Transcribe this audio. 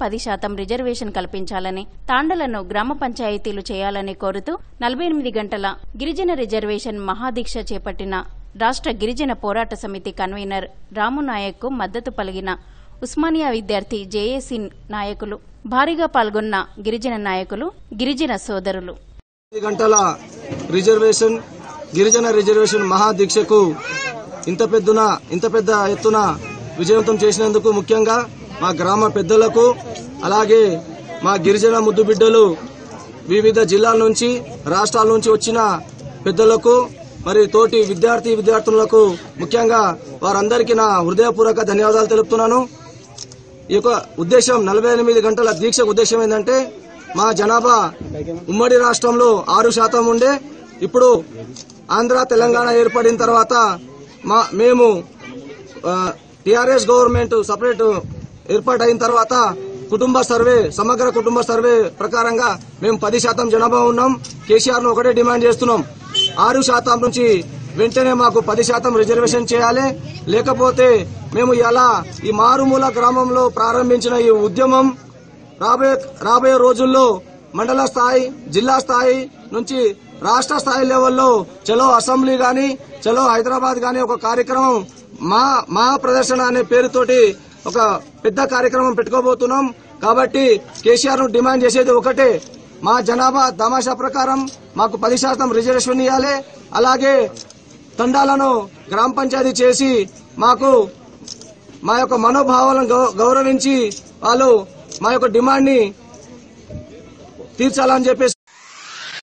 10% reservation కల్పించాలని, తాండలను గ్రామ పంచాయతీలు చేయాలని కోరుతూ 48 గంటల గిరిజన రిజర్వేషన్ మహాదీక్ష చేపట్టిన రాష్ట్ర గిరిజన పోరాట సమితి కన్వీనర్ రామునాయక్కు మద్దతు పలిగిన ఉస్మానియా విద్యార్థి జేఏసీ నాయకులు, భారీగా పాల్గొన్న గిరిజన నాయకులు, గిరిజన సోదరులు. గంటల గిరిజన రిజర్వేషన్ మహాదీక్షకు ఇంత పెద్ద ఎత్తున విజయవంతం చేసినందుకు ముఖ్యంగా మా గ్రామ పెద్దలకు, అలాగే మా గిరిజన ముద్దు బిడ్డలు, వివిధ జిల్లాల నుంచి రాష్ట్రాల నుంచి వచ్చిన పెద్దలకు, మరి తోటి విద్యార్థులకు ముఖ్యంగా వారందరికీ నా హృదయపూర్వక ధన్యవాదాలు తెలుపుతున్నాను. ఈ యొక్క ఉద్దేశం 48 గంటల దీక్ష ఉద్దేశం ఏంటంటే, మా జనాభా ఉమ్మడి రాష్ట్రంలో 6% ఉండే, ఇప్పుడు ఆంధ్ర తెలంగాణ ఏర్పడిన తర్వాత మేము టీఆర్ఎస్ గవర్నమెంట్ సపరేట్ ఏర్పాటైన తర్వాత సమగ్ర కుటుంబ సర్వే ప్రకారంగా మేము 10% జనాభా ఉన్నాం. కేసీఆర్ ను ఒకటే డిమాండ్ చేస్తున్నాం, 6% నుంచి వెంటనే మాకు 10% రిజర్వేషన్ చేయాలి. లేకపోతే మేము ఇలా ఈ మారుమూల గ్రామంలో ప్రారంభించిన ఈ ఉద్యమం రాబోయే రోజుల్లో మండల స్థాయి, జిల్లా స్థాయి నుంచి రాష్ట్ర స్థాయి లెవెల్లో చలో అసెంబ్లీ గాని, చలో హైదరాబాద్ గాని ఒక కార్యక్రమం మా ప్రదర్శన అనే పేరుతోటి ఒక పెద్ద కార్యక్రమం పెట్టుకోబోతున్నాం. కాబట్టి కేసీఆర్ ను డిమాండ్ చేసేది ఒకటే, మా జనాభా తమాషా ప్రకారం మాకు 10% రిజర్వేషన్ ఇవ్వాలి. అలాగే తండాలను గ్రామ పంచాయతీ చేసి మాకు మా యొక్క మనోభావాలను గౌరవించి వాళ్ళు మా యొక్క డిమాండ్ ని తీర్చాలని చెప్పేసి